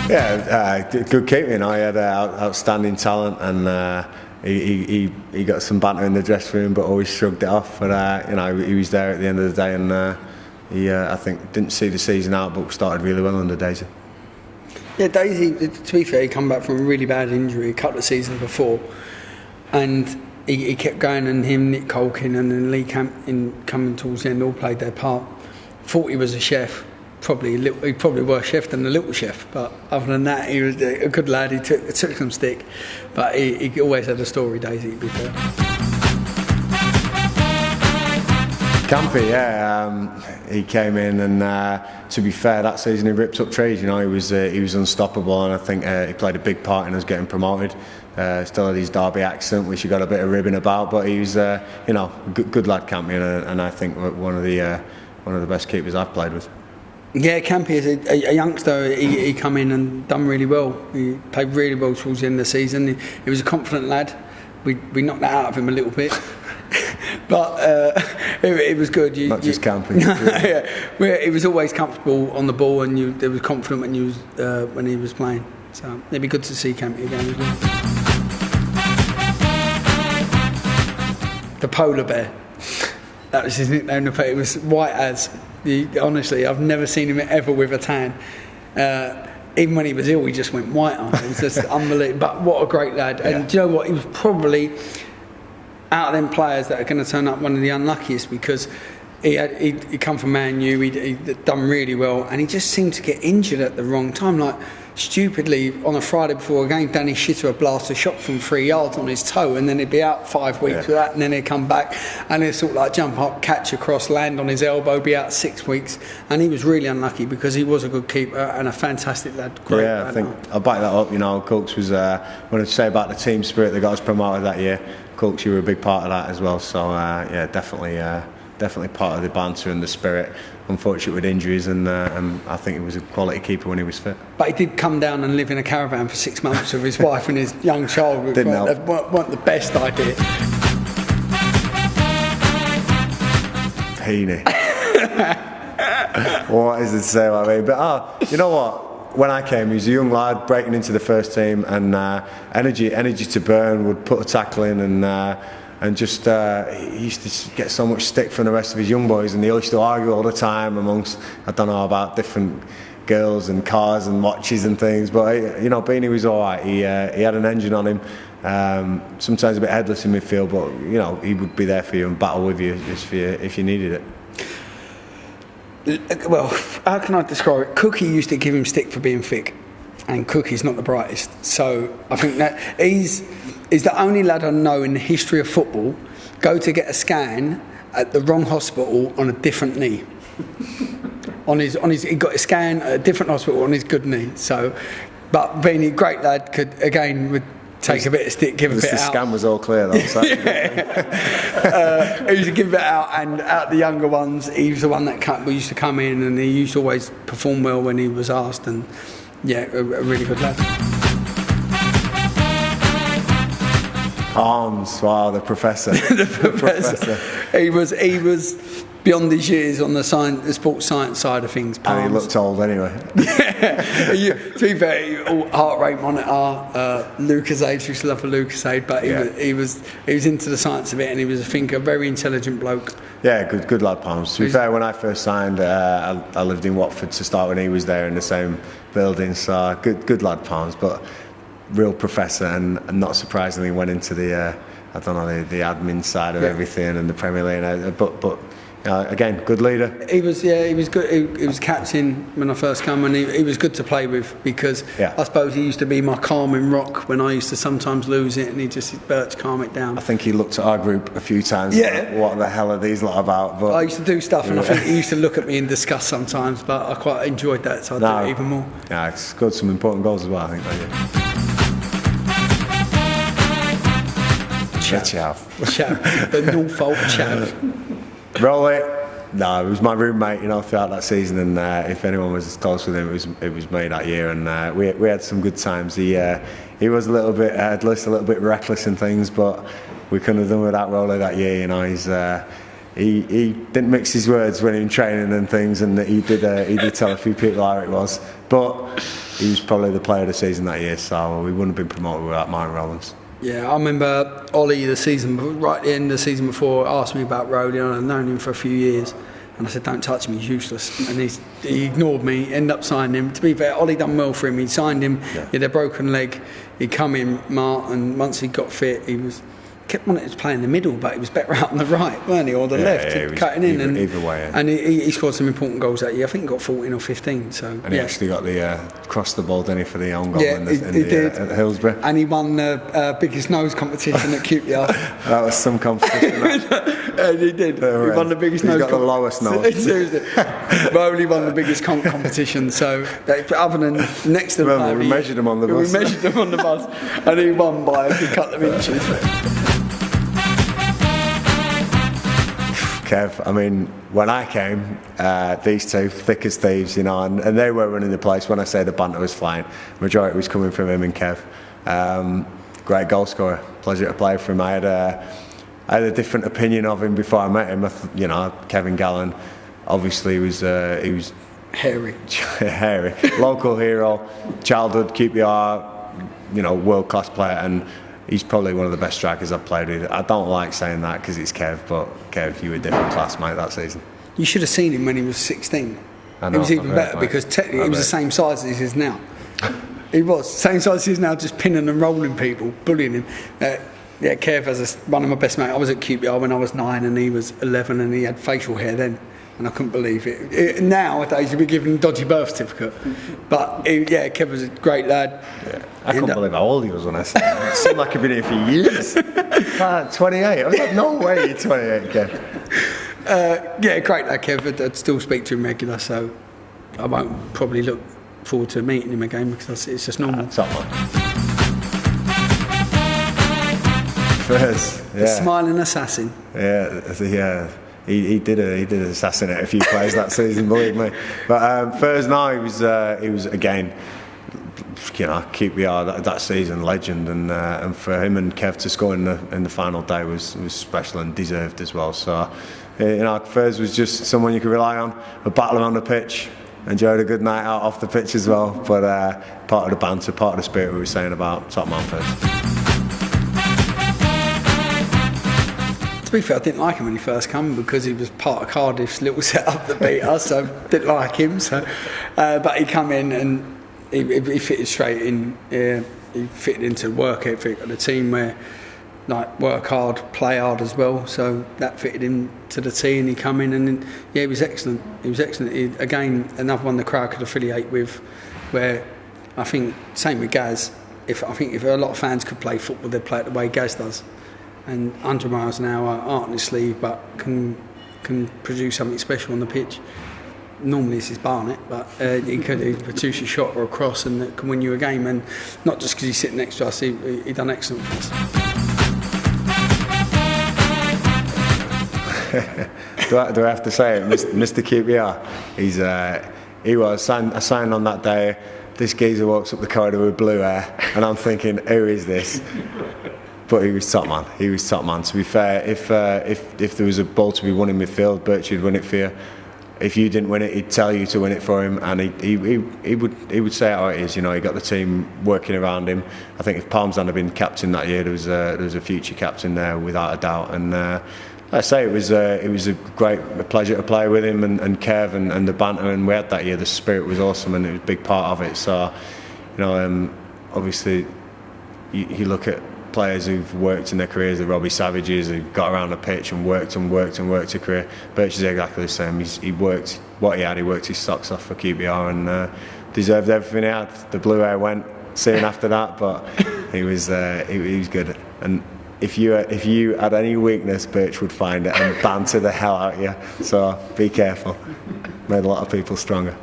Good keeper. You know, he had outstanding talent, and he got some banter in the dressing room, but always shrugged it off. But you know, he was there at the end of the day, and he I think didn't see the season out, but started really well under Daisy. Yeah, Daisy, to be fair, he come back from a really bad injury a couple of seasons before, and he kept going, and him, Nick CULKIN and then Lee coming towards the end all played their part. Thought he was a chef, he probably worse chef than the little chef, but other than that, he was a good lad. He took some stick, but he always had a story, Daisy, to be fair. Campy, he came in, and to be fair, that season he ripped up trees. You know, he was unstoppable, and I think he played a big part in us getting promoted. Still had his Derby accent, which he got a bit of ribbing about, but he was, you know, good lad, Campy, and I think one of the best keepers I've played with. Yeah, Campy is a youngster. He come in and done really well. He played really well towards the end of the season. He was a confident lad. We knocked that out of him a little bit. But it was good. Not just Campy. Yeah, he was always comfortable on the ball, and he was confident when he was playing. So it'd be good to see Campy again as well. The polar bear. That was his nickname. It was white as. Honestly, I've never seen him ever with a tan. Even when he was ill, he just went white on. It was just unbelievable. But what a great lad! Yeah. And do you know what? He was probably out of them players that are going to turn up one of the unluckiest, because he come from Man U, he'd done really well, and he just seemed to get injured at the wrong time. Like, stupidly, on a Friday before a game, Danny Shitter would blast a shot from 3 yards on his toe, and then he'd be out 5 weeks with that, and then he'd come back and he'd sort of like jump up, catch across, land on his elbow, be out 6 weeks. And he was really unlucky, because he was a good keeper and a fantastic lad. Great lad. I think I'll back that up. You know, Culks was, when I say about the team spirit that got us promoted that year, Culks, you were a big part of that as well. So definitely part of the banter and the spirit. Unfortunate with injuries, and I think he was a quality keeper when he was fit. But he did come down and live in a caravan for 6 months with his wife and his young child, which weren't the best idea. Peony. What is it to say about me? But you know what? When I came, he was a young lad breaking into the first team, and energy to burn, would put a tackle in, and just he used to get so much stick from the rest of his young boys, and they used to argue all the time amongst, I don't know, about different girls and cars and watches and things. But you know, Beanie was all right. He had an engine on him. Sometimes a bit headless in midfield, but you know, he would be there for you and battle with you if you needed it. Well, how can I describe it? Cookie used to give him stick for being thick, and Cookie's not the brightest. So I think that he's the only lad I know in the history of football go to get a scan at the wrong hospital on a different knee. He got a scan at a different hospital on his good knee. So, but being a great lad, would take a bit of stick, give a bit out. The scan was all clear though. So. He used to give it out, and out the younger ones, he was the one that used to come in, and he used to always perform well when he was asked, and a really good lad. Arms, wow, the professor. The professor. He was beyond his years on the sports science side of things. Palms. And he looked old anyway. To be fair, heart rate monitor, Lucasade, used to love a Lucasade, but he was into the science of it, and he was, I think, a very intelligent bloke. Yeah, good lad, Palms. To be fair, when I first signed, I lived in Watford to start when he was there in the same building, so good lad, Palms, but real professor, and not surprisingly went into the the admin side of everything and the Premier League, but again, good leader. He was good. He was captain when I first came, and he was good to play with, because I suppose he used to be my calming rock when I used to sometimes lose it, and he just calm it down. I think he looked at our group a few times. Like, what the hell are these lot about? But I used to do stuff, and I think he used to look at me in disgust sometimes, but I quite enjoyed that, so I do it even more. Yeah, he scored some important goals as well, I think. Chav. The Norfolk Chav. Roll it. No, it was my roommate, throughout that season, and if anyone was as close with him, it was me that year, and we had some good times. He was a little bit headless, a little bit reckless in things, but we couldn't have done without Rolly that year. he didn't mix his words when he was training and things, and he did tell a few people how it was. But he was probably the player of the season that year, so we wouldn't have been promoted without Marc Rowlands. Yeah, I remember Ollie right at the end of the season before asked me about Rowley, and I'd known him for a few years. And I said, don't touch me, he's useless. And he ignored me, ended up signing him. To be fair, Ollie done well for him. He signed him, he had a broken leg. He come in, Marc, and once he got fit, kept wanting to play in the middle, but he was better out on the right, weren't he, or the left, cutting in. Either way. Yeah. And he scored some important goals that year. I think he got 14 or 15. So, and he actually got the crossed the ball, didn't he, for the own goal he did. At Hillsborough. And he won the biggest nose competition at QPR. That was some competition. And he did. He won the biggest nose. He's got the lowest nose. Seriously. Rowley won the biggest competition. So, other than next to the we measured him on the bus. We measured him on the bus, and he won by a good couple of inches. Kev, I mean, when I came, these two, thick as thieves, you know, and they were running the place. When I say the banter was flying, majority was coming from him and Kev. Great goal scorer, pleasure to play for him. I had a different opinion of him before I met him. You know, Kevin Gallen, obviously he was hairy, hairy, local hero, childhood QPR, you know, world class player, and he's probably one of the best strikers I've played with. I don't like saying that because it's Kev, but Kev, you were a different class, mate, that season. You should have seen him when he was 16. I know, he was even better because technically he was the same size as he is now. He was same size as he is now, just pinning and rolling people, bullying him. Kev has one of my best mates. I was at QPR when I was 9 and he was 11, and he had facial hair then. And I couldn't believe it. Nowadays, you'd be given a dodgy birth certificate. But, Kev was a great lad. Yeah. I couldn't believe how old he was when I said that. It seemed like he'd been here for years. 28. I was like, no way you're 28, Kev. Great lad, Kev. I'd still speak to him regular, so I won't probably look forward to meeting him again because it's just normal. Top man. First, The smiling assassin. Yeah. He did assassinate a few players that season, believe me. But Furs now he was again, you know, QPR that season legend, and for him and Kev to score in the final day was special and deserved as well. So you know, Furs was just someone you could rely on, a battler on the pitch, enjoyed a good night out off the pitch as well. But part of the banter, part of the spirit we were saying about top man Furs. To be fair, I didn't like him when he first came because he was part of Cardiff's little setup that beat us, so didn't like him. So, but he come in and he fitted straight in. He fitted into the work ethic of the team where, like, work hard, play hard as well. So that fitted into the team, and he come in and he was excellent. He was excellent. Again, another one the crowd could affiliate with, where I think same with Gaz. If a lot of fans could play football, they'd play it the way Gaz does. And 100 miles an hour, art in his sleeve, but can produce something special on the pitch. Normally it's his Barnet, but he could produce a shot or a cross and it can win you a game. And not just because he's sitting next to us, he done excellent for us. do I have to say it, Mr. QPR? He was a sign on that day. This geezer walks up the corridor with blue hair, and I'm thinking, who is this? But he was top man. He was top man. To be fair, if there was a ball to be won in midfield, Bircham would win it for you. If you didn't win it, he'd tell you to win it for him, and he would say it how it is. You know, he got the team working around him. I think if Palms hadn't been captain that year, there was a future captain there without a doubt. And like I say, it was a great pleasure to play with him and Kev and the banter, and we had that year. The spirit was awesome, and it was a big part of it. So, you know, obviously, you look at players who've worked in their careers, the Robbie Savages, who got around the pitch and worked a career. Birch is exactly the same. He worked what he had. He worked his socks off for QPR and deserved everything he had. The blue hair went soon after that, but he was good. And if you had any weakness, Birch would find it and banter the hell out of you. So be careful. Made a lot of people stronger.